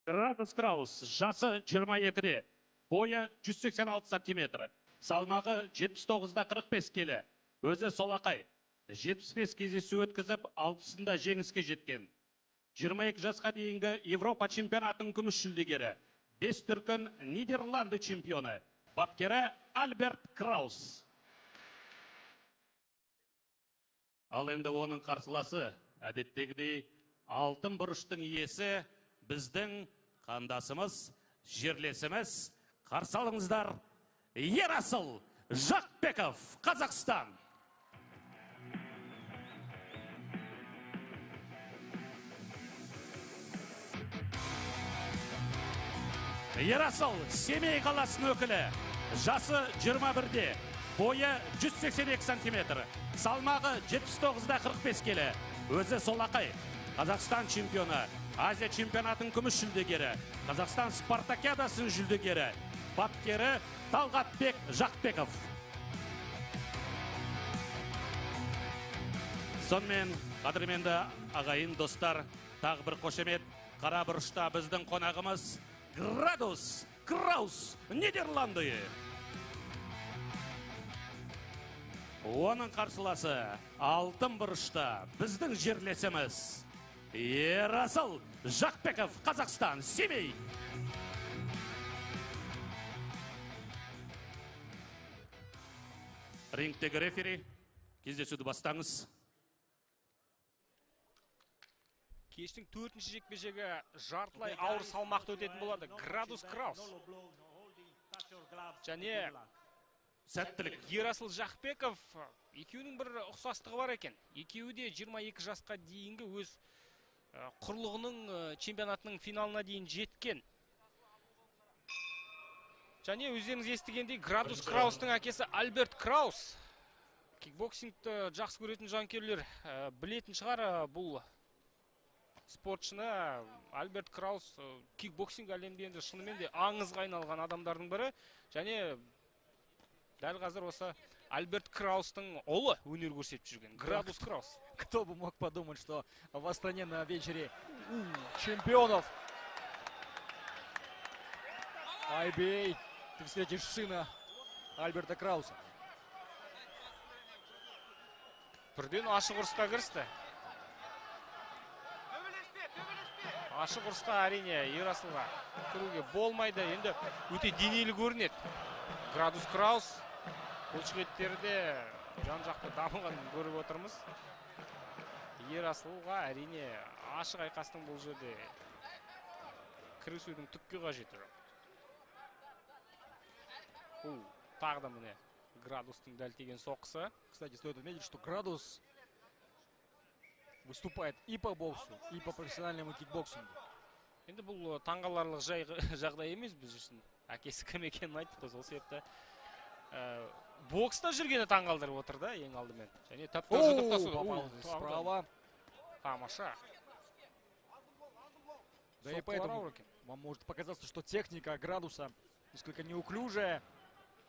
Радос Краус, жасы 22-де, бойы 186 сантиметр, салмағы 79-да 45 келі, өзі солақай, 75 кездесу өткізіп, 60-да жеңіске жеткен. 22 жасқа дейінгі Европа чемпионатының күміс жүлдегері, 5 дүркін Нидерланды чемпионы, бапкері Альберт Краус. Ал енді оның қарсыласы, әдеттегідей, алтын бұрыштың иесі біздің қандасымыз, жерлесіміз, қарсы алыңыздар, Ерасыл Жақпеков, Қазақстан. Ерасыл Семей қаласының өкілі, жасы 21-де, бойы 182 сантиметр, салмағы 79-да 45 келі, өзі солақай, Қазақстан чемпионы, Азия чемпионатының күміс жүлдегері, Қазақстан спартакиадасының жүлдегері, бапкері Талғатбек Жақпеков. Сонымен, қадірменді ағайын достар, тағы бір қошемет, қара бұрышта біздің қонағымыз Радос Краус, Нидерланды. Оның қарсыласы алтын бұрышта біздің жерлесіміз Ерасыл Жақпеков, Қазақстан, Семей. Рингтегі рефери, кездесуді бастаңыз. Кештің 4-ші жекпе-жегі жартылай ауыр салмақты өтетін болады. Радос Краус және Сәттілік. Ерасыл Жақпеков, екеуінің бір ұқсастығы бар екен. Екеуі де 22 жасқа дейінгі өз құрлығының чемпионатының финалына дейін жеткен. Және өздеріңіз естігендей, Радос Краустың әкесі Альберт Краус. Кикбоксингті жақсы көретін жанкерлер білетін шығар, бұл спортшыны. Альберт Краус кикбоксинг әлемде енді шынымен де аңызға айналған адамдардың бірі. Және дәл қазір осы Альберт Краустың ұлы өнер көрсетіп жүрген. Радос Краус. Кто бы мог подумать, что в Астане на вечере чемпионов IBA ты встретишь сына Альберта Крауса. Бірден ашық ұрысқа кірісті. Ашық ұрысқа әрине Ерасылға кіруге болмайды. Енді өте денелі көрінеді. Радос Краус бұл жігіттерде жан-жақты дамыған көріп отырмыз. Ерасылға әрине ашық айқастың бұл жерде кірісудің түкке қажеті жоқ. Тағы да міне Градустың дәл тиген соққысы. Кстати, стоит отметить, что Градус выступает и по боксу, и по профессиональному кикбоксингу. Енді бұл таңғаларлық жағдай емес біз үшін. Әкесі кім екенін айттық, сол себепті бокста жүргені таңғалдырып отыр да, ең алдымен. Және таптар жұдырықтасу. Справа. Тамаша. Да и поэтому вам может показаться, что техника Градуса несколько неуклюжая,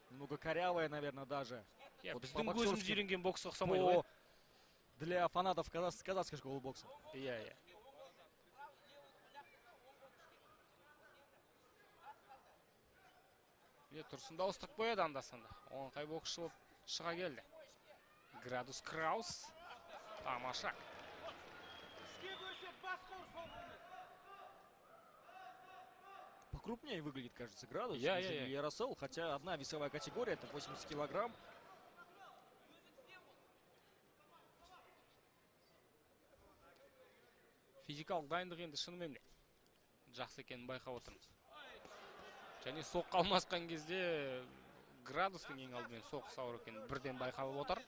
немного корявая, наверное, даже. Біздің көзіміз үйренген бокс ұқсамайды ғой. Для фанатов казахской школы бокса. Иә. Тұрсында ұстық қояды анда-санда. Оңқай боксшы болып шыға келді. Радос Краус. Тамаша. Покрупнее выглядит, кажется, Градус. Ерасыл, хотя одна весовая категория, это 80 килограмм. Физикалық дайындық енді шынымен де жақсы екенін байқап отырмыз. Және соққа алмасқан кезде Градустың ең алдымен соққысы ауыр екенін бірден байқап отыр.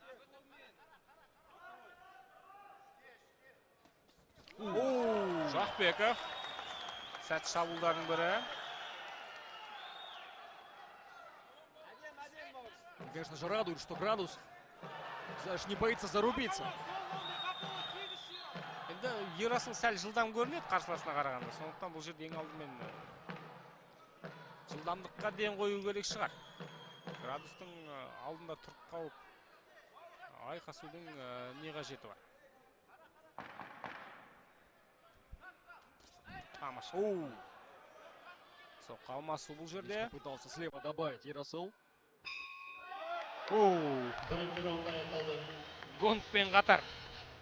Жақпеков сәт шабуылдардың бірі. Конечно же, радует, что Градус, знаешь, не боится зарубиться. Енді Ерасыл сәл жылдам көрінеді қарсыласына қарағанда. Сондықтан бұл жерде ең алдымен жылдамдыққа ден қою керек шығар. Градустың алдында тұрып қалып айқасудың не қажеті бар. Тамаша. Соққы алмасу бұл Здесь жерде. попытался слева добавить Яросул. Бірінші раунд аяқталды. Гонгпен қатар.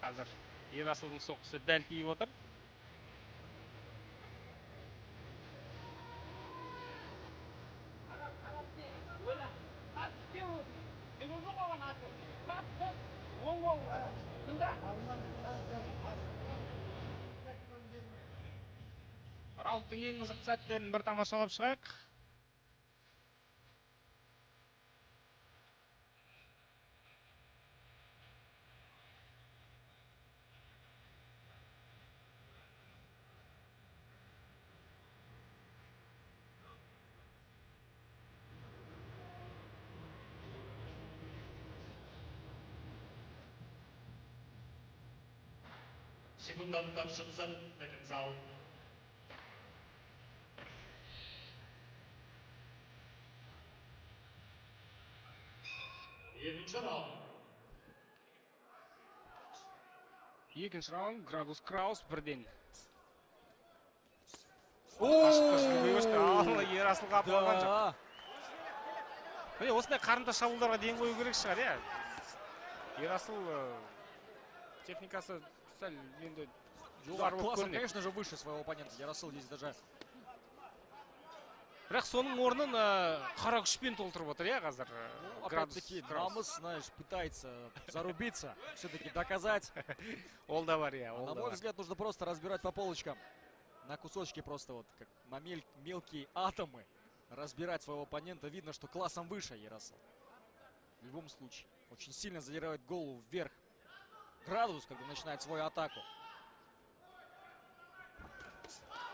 Қазір Ерасылдың соққысы дәл тиіп отыр. Раундтың ең қызықты сәттерін бір тамашалап шығайық. Секундалықтар шықсын, дегін зал. Екінші раунд. Екінші раунд Градус Краус бірден. Қашыққа жүгіре көшті. Ал, Ерасыл қапы алған жоқ. Да. Міне осындай қарымта шабуылдарға ден қою керек шығар, иә. Ерасыл техникасы сәл енді Да, жоғары болып классом, көрінеді. конечно же, выше своего оппонента. Яросул здесь даже Бірақ соның орнын қара күшпен толтырып отыр, иә, қазір. опять-таки намыс, знаешь, пытается зарубиться, все-таки доказать. Ол да бар, иә, А ол на да мой бар. взгляд, нужно просто разбирать по полочкам. На кусочки просто вот, как на мелкие атомы. Разбирать своего оппонента. Видно, что классом выше Яросул. В любом случае. Очень сильно задирает голову вверх. Градус, когда начинает свою атаку.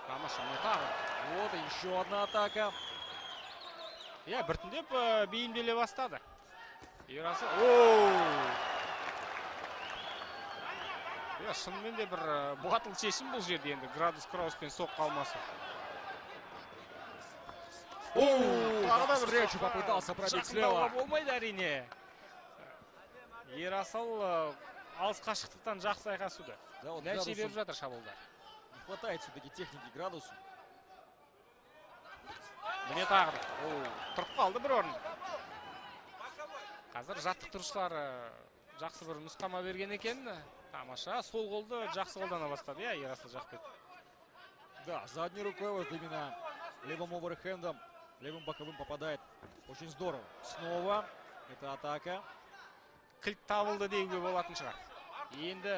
Тамаша, міне тағы. Вот и еще одна атака. Иә, біртіндеп бейімделе бастады. Ерасыл. Иә, шынымен де бір батыл шешім бұл жерде енді Градус Крауспен соққы алмасы. Тағы да бір Встречу соққы. попытался пробить Жақындауға слева. болмайды әрине. Ерасыл алыс қашықтықтан жақсы айқасуда. Да, вот Нәтиже Градусу беріп жатыр шабуылда. не хватает все-таки техники Градусу. Міне тағы да. Тұрып қалды бір орын. Қазір жаттықтырушылар жақсы бір нұсқама берген екен. Тамаша, сол қолды жақсы қолдана бастады, иә, Ерасыл Жақпет. Да, задней рукой вот именно левым оверхендом, левым боковым попадает. Очень здорово. Снова это атака. Кілт табылды деуге болатын шығар. Енді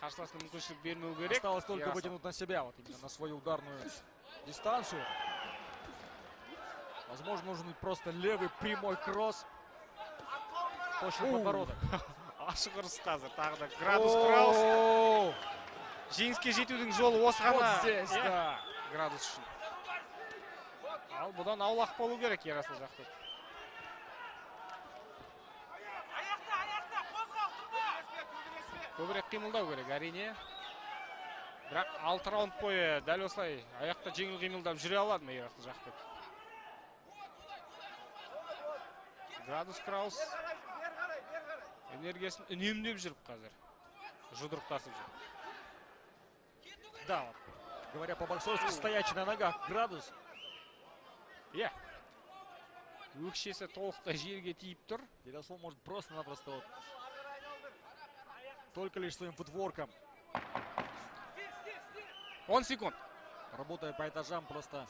қарсыласына мүмкіншілік бермеу керек. Осталось только Ерасыл. вытянуть на себя, вот именно на свою ударную дистанцию. Возможно, нужен просто левый прямой кросс. Точно подбородок. Ашық ұрыс қазір. Тағы да Градус Краус. Жеңіске жетудің жолы осы ғана. Вот здесь, Иә, да. Градус үшін. Ал бұдан аулақ болу керек Ерасыл Жақпет. Көбірек қимылдау керек, әрине. Бірақ 6 раунд бойы дәл осылай аяқта жеңіл қимылдап жүре алады ма Ерасыл Жақпет? Градус Краус энергиясын үнемдеп жүріп қазір. Жұдырықтасып жүр. Да, вот. Говоря по-боксерски, стоячий на ногах Градус. Иә. Өкшесі толықтай жерге тиіп тұр. Яросул может просто-напросто вот только лишь своим футворком, 10 секунд. работая по этажам, просто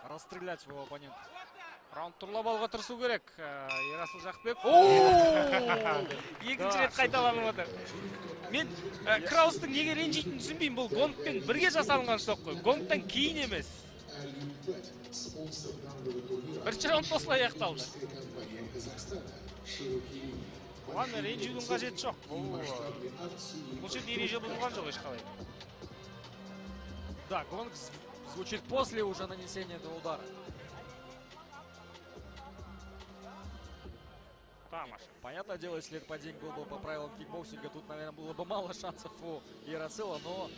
расстрелять своего оппонента. Раунд тұрлап алға тырысу керек. Ерасыл Жақпет. Екінші рет қайталанып отыр. Мен Краустың неге ренжитінін түсінбеймін. Бұл гонгпен бірге жасалынған соққы. Гонгтан кейін емес. Бірінші раунд осылай аяқталды. Оған ренжудің қажеті жоқ. Бұл жерде ереже бұзылған жоқ ешқалай. Да, гонг звучит после уже нанесения этого удара. Тамаша. Понятное дело, если этот падение был бы по правилам кикбоксинга, тут, наверное, было бы мало шансов у Яросыла, но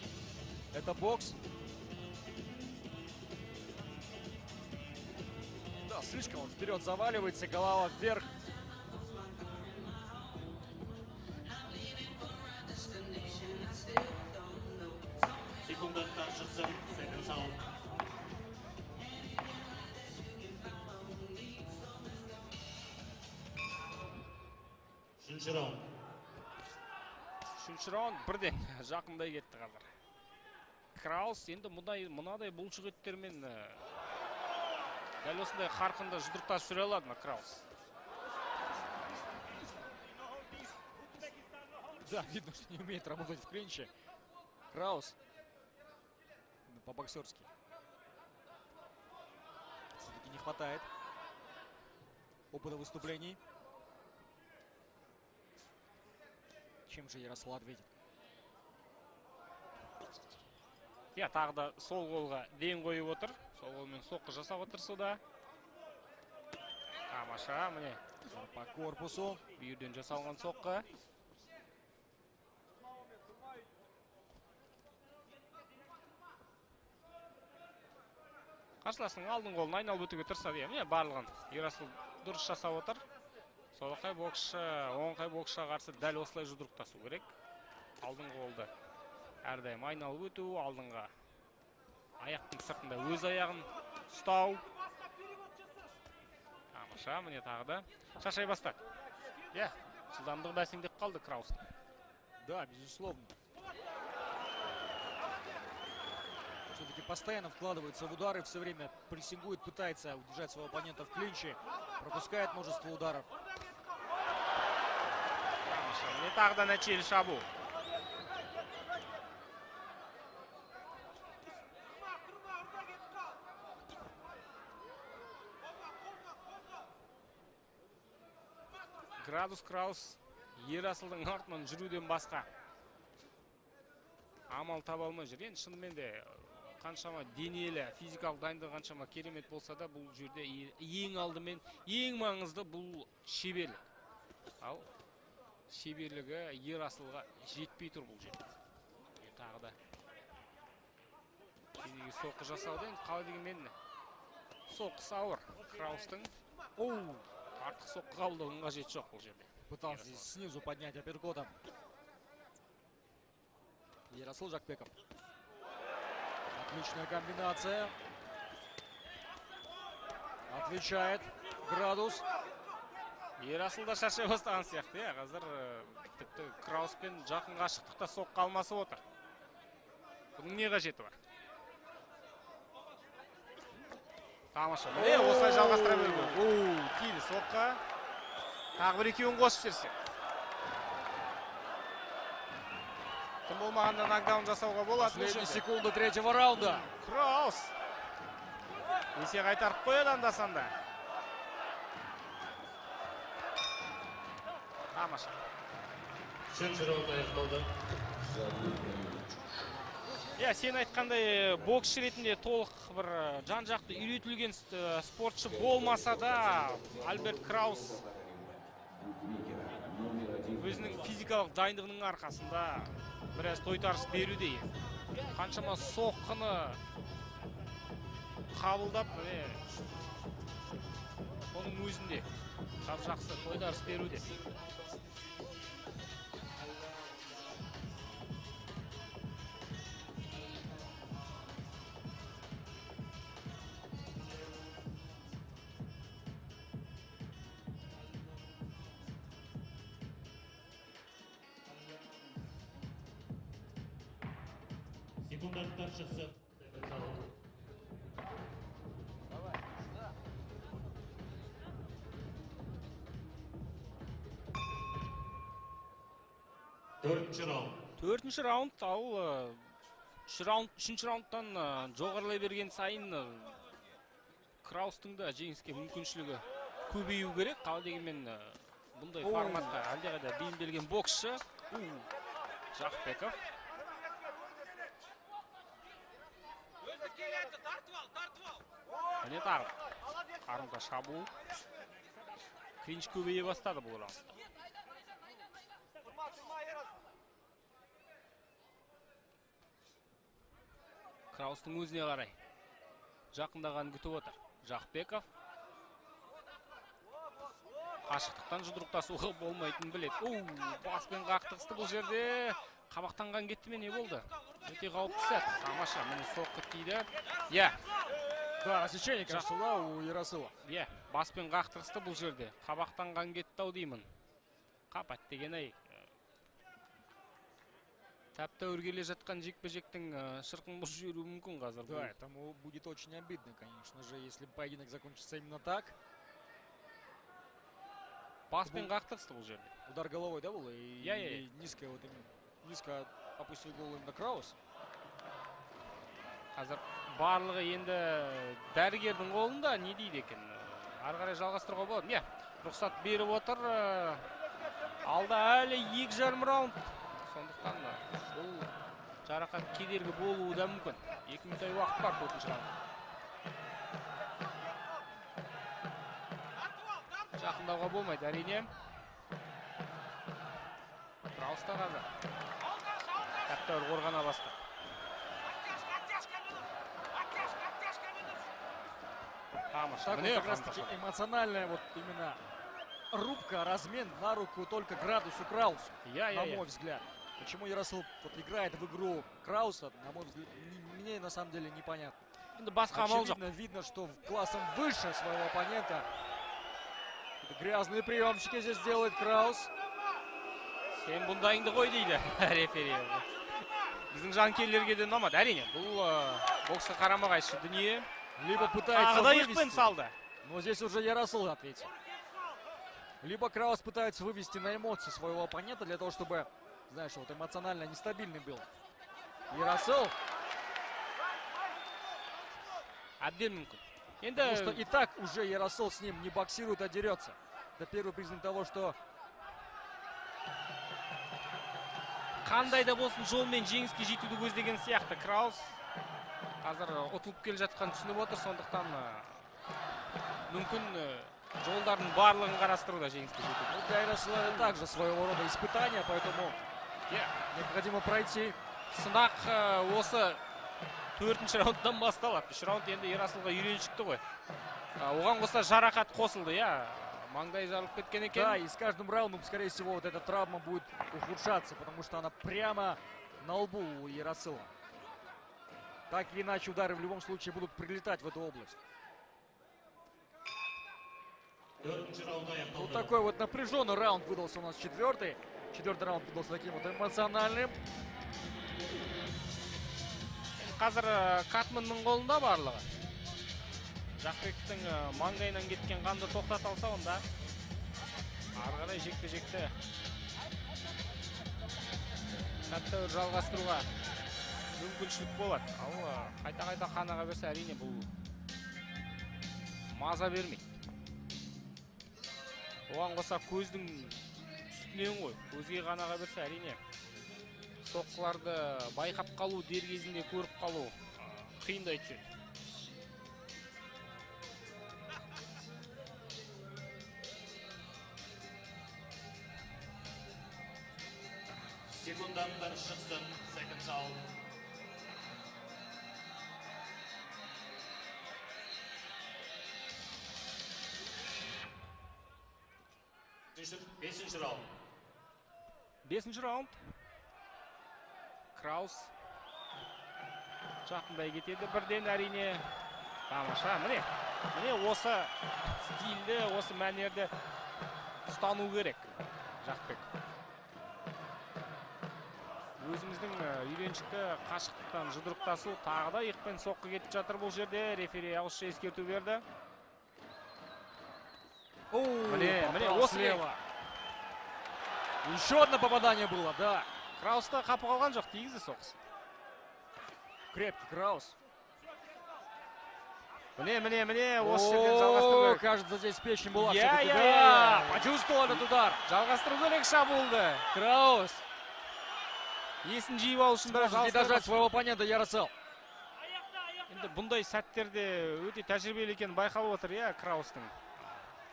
это бокс. Да, слишком он вперед заваливается, голова вверх. Секундалықтар шықсын, дегін зал. Үшінші раунд. Үшінші раунд бірден жақындай кетті қазір. Краус енді мынадай бұлшықеттермен дәл осындай қарқынды жұдырықтасып жүре алады ма Краус? Да, видно, что не умеет работать в клинче. Краус. По-боксерски. Все-таки не хватает опыта выступлений. Чем же Ярослав ответит? Тағы да сол қолға ден қойып отыр. Сол қолмен соққы жасап отыр суда. Тамаша, міне. По корпусу. Бүйірден жасалған соққы. Қарсыласының алдын қолын айналып өтуге тырысады. Міне барлығын Ерасыл дұрыс жасап отыр. Солақай боксшы, оңқай боксшыға қарсы дәл осылай жұдырықтасу керек. Алдын қолды әрдайым айналып өту, алдыңға аяқтың сыртында өз аяғын ұстау. Тамаша, міне тағы да шашай бастады. Жылдамдығы бәсеңдеп қалды Краус. Да, безусловно. Все-таки постоянно вкладывается в удары, все время прессингует, пытается удержать своего оппонента в клинче, пропускает множество ударов. Міне тағы да нәтижелі шабу. Градус Краус Ерасылдың артынан жүруден басқа амал таба алмай жүр. Енді шынымен де қаншама денелі, физикалық дайындығы қаншама керемет болса да, бұл жерде ең алдымен, ең маңызды бұл шеберлік. Ал шеберлігі Ерасылға жетпей тұр бұл жерде. Тағы да кедеге соққы жасауды, енді қалай дегенмен соққысы ауыр. Краустың артық соққы қабылдауға қажет жоқ бұл жерде. Пытался здесь снизу поднять апперкотом Ерасыл Жакбеков. Отличная комбинация. Отвечает Градус. Ерасыл да шаршай бастаған сияқты. Қазір тіпті Крауспен жақын қашықтықта соққы алмасып отыр. Бұның не қажеті бар? Тамаша. Міне осылай жалғастыра беруге. Тиді соққы. Тағы бір екеуін қосып жіберсе. Тым болмағанда нокдаун жасауға болады. Последние секунды третьего раунда. Краус. Есе қайтарып қояды анда-санда. Тамаша. Үшінші раунд аяқталды. Сен айтқандай боксшы ретінде толық бір жан-жақты үйретілген спортшы болмаса да, Альберт Краус өзінің физикалық дайындығының арқасында біраз тойтарыс беруде. Қаншама соққыны қабылдап, оның өзінде жақсы тойтарыс беруде. Секундаттар шықсын. Төртінші раунд. Төртінші раунд, ал үшінші раундтан жоғарылай берген сайын Краустың да жеңіске мүмкіншілігі көбею керек. Қалай дегенмен бұндай форматқа әлдеқайда бейімделген боксшы Жакбеков. Міне тағы қарымта шабуыл. Клинч көбейе бастады бұл раунд. Краустың өзіне қарай жақындаған күтіп отыр. Жакбеков қашықтықтан жұдырықтасуға болмайтынын біледі. Баспен қақтығысты бұл жерде. Қабақтанған кетті ме, не болды? Өте қауіпті сәт. Тамаша, міне соққы тиді. Да, рассечение, кажется, у Ерасыла. Баспен қақтығысты бұл жерде. Қабақтанған кетті ау деймін. Қапат деген ай. Тәп-тәуір келе жатқан жекпе-жектің шырқын бұзып жіберуі мүмкін қазір. Да, этому будет очень обидно, конечно же, если поединок закончится именно так. Баспен қақтырысты бұл жерде. Удар головой, да, был? И Низко опустил голову именно Краус. Қазір барлығы енді дәрігердің қолында, не дейді екен? Ары қарай жалғастыруға болады. Иә, рұқсат беріп отыр. Алда әлі 2,5 раунд. Сондықтан бұл жарақат кедергі болуы да мүмкін. 2 минуттай уақыт бар 4-ші раунд. Жақындауға болмайды, әрине. Крауста қазір. Тәп-тәуір қорғана бастады. Так вот, как раз таки эмоциональная вот именно рубка, размен на руку только Градусу Краусу, на мой взгляд. Почему Яросл вот играет в игру Крауса, на мой взгляд, мне на самом деле непонятно. Очевидно, видно, что классом выше своего оппонента. Грязные приемчики здесь делает Краус. Сен бұндайыңды қой дейді рефери. Біздің жанкерлерге де ұнамады. Әрине, бұл боксқа қарама-қайшы дүние. Либо пытается вывести, но здесь уже Яросл ответил. Либо Краус пытается вывести на эмоции своего оппонента для того, чтобы, знаешь, вот эмоционально нестабильный был. Яросл. Потому что и так уже Яросл с ним не боксирует, а дерется. Это первый признак того, что... Қандай да болсын жолмен жеңіске жетуді көздеген сияқты Краус. Қазір ұтылып келе жатқан түсініп отыр, сондықтан мүмкін жолдардың барлығын қарастыруда жеңіске жетуді. Для Яросла это также своего рода испытание, поэтому необходимо пройти. Сынақ осы 4-ші раундтан басталады. 3 раунд енді Ярослға үйреншікті ғой. Оған қоса жарақат қосылды, я. Маңдай жарылып кеткен екен. Да, и с каждым раундом, скорее всего, вот эта травма будет ухудшаться, потому что она прямо на лбу у Яросла. Так или иначе, удары в любом случае будут прилетать в эту область. Вот такой вот напряженный раунд выдался у нас четвертый. Четвертый раунд выдался таким вот эмоциональным. Қазір Катманның қолында барлығы. Жақпековтың маңдайынан кеткен қанды тоқтата алса онда ары қарай жекпе-жекті тәп-тәуір жалғастыруға мүмкіншілік болады. Ал қайта-қайта қанаға берсе әрине бұл маза бермейді. Оған қоса көздің үстінен ғой. Көзге қанаға берсе әрине соққыларды байқап қалу, дер кезінде көріп қалу қиындай түседі. Секундамдар шықсын, секунд сау. Бесінші раунд. 5-ші раунд. Краус жақындай кетеді. Бірден әрине тамаша. Міне осы стильді, осы мәнерді ұстану керек Жақпек. Өзіміздің үйреншікті қашықтықтан жұдырықтасу, тағы да иықпен соққы кетіп жатыр бұл жерде. Рефери ауызша ескерту берді. Міне осы слева. Еще одно попадание было, да. Крауста қапы қалған жоқ, тигізді соққысы. Крепкий Краус. Міне, осы жерден жалғастыру керек. Кажется, здесь печень была. Да, почувствовал этот удар. Жалғастыру керек шабуылды. Краус. Есін жиып алу үшін не дожать своего оппонента Яросл. Енді бұндай сәттерде өте тәжірибелі екенін байқалып отыр, иә, Краустың.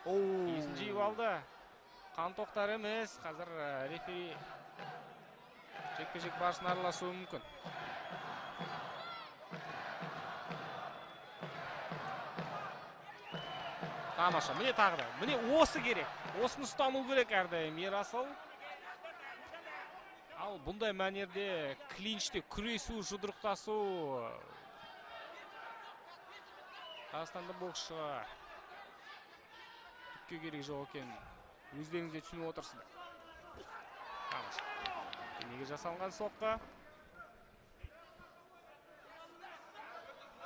Есін жиып алды. Қан тоқтар емес. Қазір рефери жекпе-жек барысына араласуы мүмкін. Тамаша, міне тағы да. Міне осы керек. Осыны ұстану керек әрдайым Яросл. Ал бұндай мәнерде клинчте күресу, жұдырықтасу Қазақстанда боксшыға түкке керек жоқ екен. Өздеріңізде түсініп отырсыздар. Тамаша. Неге жасалған соққы.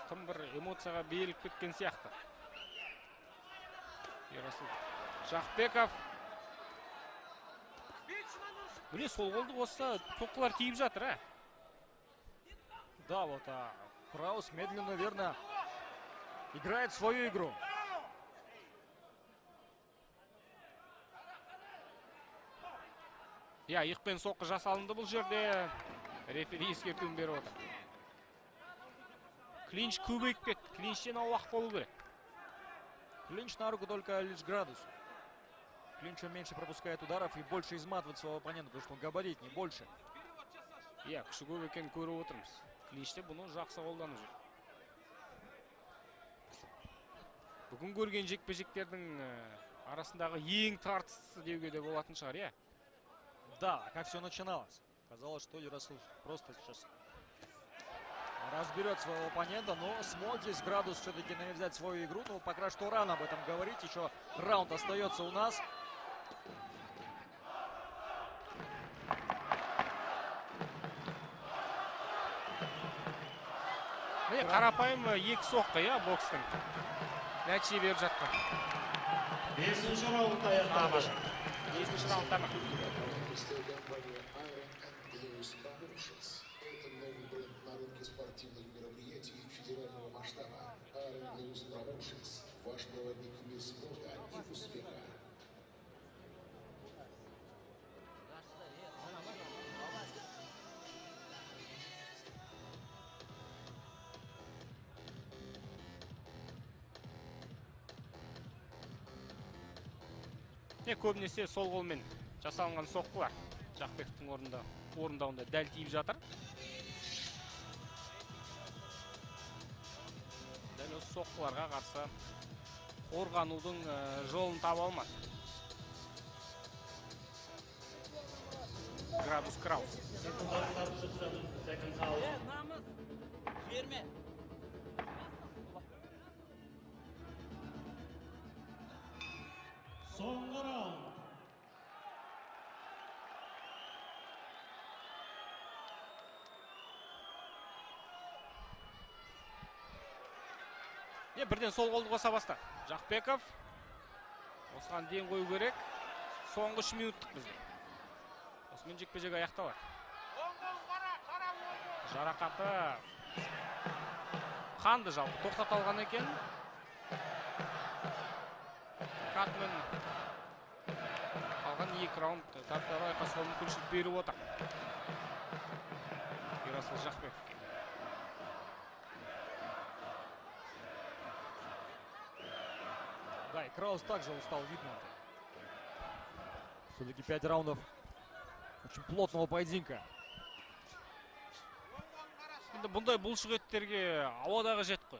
Тым бір эмоцияға беріліп кеткен сияқты. Ерасыл Жақпеков. Міне сол қолды қосса соққылар тиіп жатыр, ә? Да, вот Краус медленно, верно играет свою игру. Я, иықпен соққы жасалынды бұл жерде. Рефери ескертуін беріп отыр. Клинч көбейіп кетті. Клинчтен аулақ болу керек. Клинч на руку только лишь градусу. Клинч меньше пропускает ударов и больше изматывает своего оппонента, потому что он габаритнее, больше. Я, күші көп екенін көріп отырмыз. Клинчте бұны жақсы қолданып жүр. Бүгін көрген жекпе-жектердің арасындағы ең тартысты деуге де болатын шығар, я? Да, как все начиналось. Казалось, что Яросул просто сейчас разберет своего оппонента, но смог здесь Градус все-таки навязать свою игру. Но пока что рано об этом говорить, еще раунд остается у нас. Қарапайым екі соққы, я, бокстың. Нәтиже беріп жатқан. 5-ші раунд аяқталды. 5-ші раунд тамақ. Это новый бренд на рынке спортивных мероприятий федерального масштаба. Iron Blues Promotions. Ваш проводник в мир спорта и успеха. Көбінесе сол қолмен жасалынған соққылар Жақпековтың орындауында дәл тиіп жатыр. Дәл осы соққыларға қарсы қорғанудың жолын таба алмады. Градус Краус. Соңғы раунд. Бірден сол қолды қоса баста. Жақпеков. Осыған дейін қою керек. Соңғы 3 минуттық бізде. Осымен жекпе-жек аяқталады. Жарақаты қанды жалпы тоқтатылған екен. Картмен қалған 2 раунд тартары айқасуға мүмкіншілік беріп отыр. Ерасыл Жақпековке. Да, и Краус также устал, видно. Все-таки 5 раундов очень плотного поединка. Бұндай бұлшық еттерге ауадағы жет қой.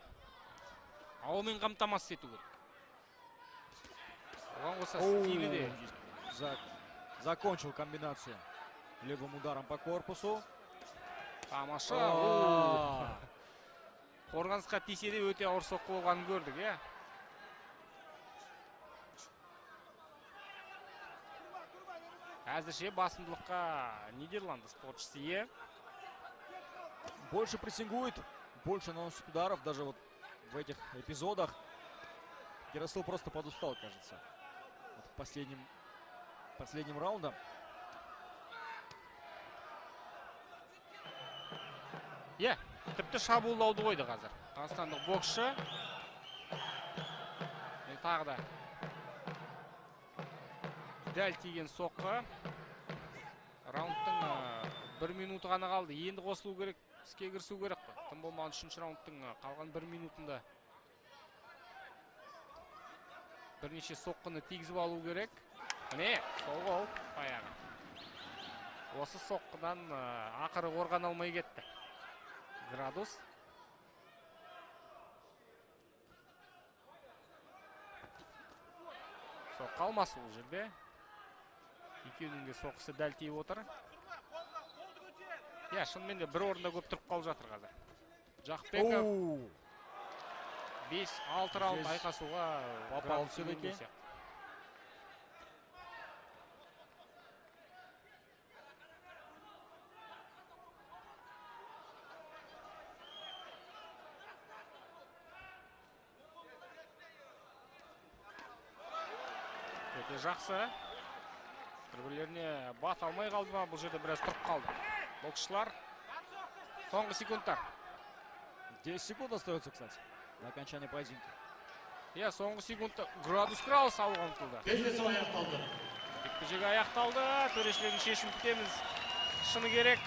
Ауамен қамтамасыз ету керек. Оған қоса стилі де. Закончил комбинацию левым ударом по корпусу. Тамаша. Қорғанысқа тисе де өте ауыр соққы болғанын көрдік, е? Әзірше басымдылыққа Нидерланды спортшысы ие. Больше прессингует, больше наносит ударов. Даже вот в этих эпизодах Яросул просто подустал, кажется. Вот последним раундом. Тіпті шабуылдауды қойды қазір. Қазақстандық боксшы. Тағы да дәл тиген соққы. Раундтың 1 минуты ғана қалды. Енді қосылу керек, іске кірісу керек қой. Тым болмаған 3-ші раундтың қалған 1 минутында бірнеше соққыны тигізіп алу керек. Міне, сол қол баяғы. Осы соққыдан ақыры қорғана алмай кетті. Градус. Соққы алмасы бұл жерде. Екеуінің де соққысы дәл тиіп отыр. Я, шынымен де бір орында көп тұрып қалып жатыр қазір. Жақпеков 5-6 раунд айқасуға попал все-таки. жақсы. Бір-бірлеріне бата алмай қалды ма, бұл жерде біраз тұрып қалды. Боксшылар соңғы секундтар. 10 секунд остается, кстати, до окончания поединка. Соңғы секундта Градус Краус алуға ұмтылды. Кездесу аяқталды. Жекпе-жек аяқталды. Төрешілердің шешімін күтеміз. Шыны керек,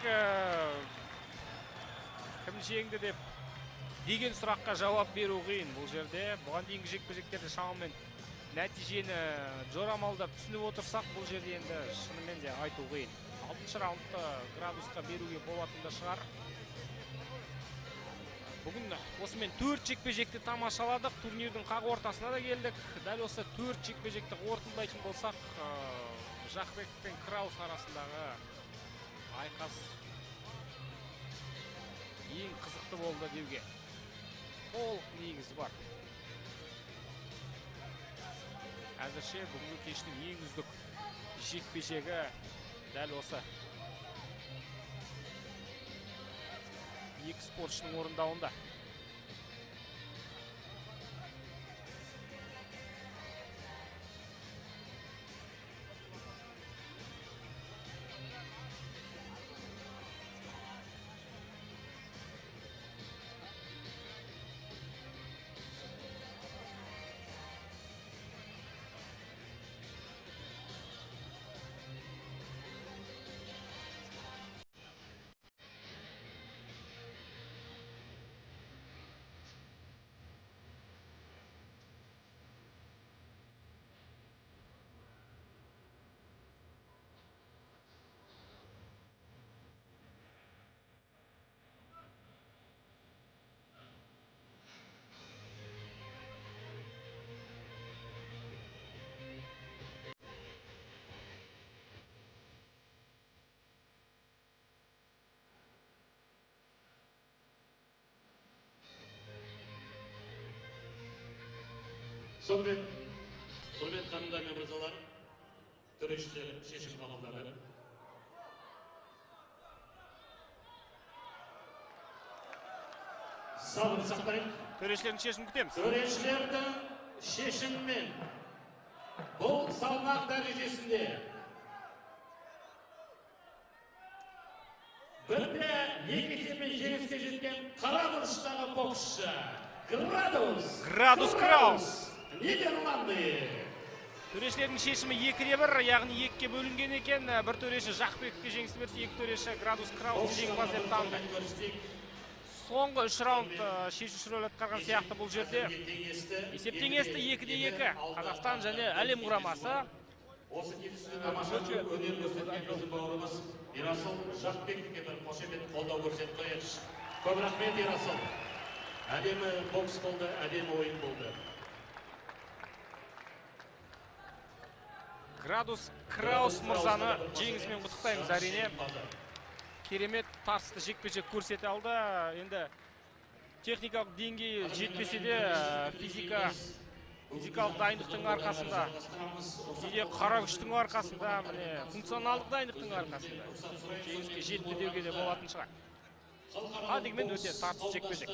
кім жеңді деп деген сұраққа жауап беру қиын бұл жерде. Бұған дейінгі жекпе-жектерде шамамен нәтижені жорамалдап түсініп отырсақ, бұл жерде енді шынымен де айту қиын. 6-шы раундта Градусқа беруге болатын да шығар. Бүгін осымен 4 жекпе-жекті тамашаладық. Турнирдің қақ ортасына да келдік. Дәл осы 4 жекпе-жекті қорытындылайтын болсақ, Жақбек пен Краус арасындағы айқас ең қызықты болды деуге толық негізі бар. Әзірше бүгінгі кештің ең үздік жекпе-жегі дәл осы екі спортшының орындауында. Сонымен, қанымдар мен мырзалар, төрешілер шешім қабылдады. Сабыр сақтайық. Төрешілердің шешімін күтеміз. Төрешілердің шешімімен бұл салмақ дәрежесінде бірде екі есеппен жеңіске жеткен қара бұрыштағы боксшы Градус Краус. Нидерланды. Төрешілердің шешімі 2-1, яғни 2-ге бөлінген екен. Бір төреші Жақбекке жеңіс берсе, екі төреші Градус Краус жеңімпаз деп танылды. Соңғы 3 раунд шешуші рөл атқарған сияқты бұл жерде. Есеп теңесті 2-2. Қазақстан және әлем құрамасы. Осы кездесуді тамашашы өнер көрсеткен біздің бауырымыз Ерасыл Жақбековке бір қошемет қолдау көрсетіп қояйықшы. Көп рахмет Ерасыл. Әдемі бокс болды, әдемі ойын болды. Градус Краус мырзаны жеңісімен құттықтаймыз әрине. Керемет тартысты жекпе-жек көрсете алды. Енді техникалық деңгейі жетпесе де физикалық дайындықтың арқасында, кейде қара күштің арқасында, функционалдық дайындықтың арқасында жеңіске жетті деуге де болатын шығар. Дегенмен өте тартысты жекпе-жек.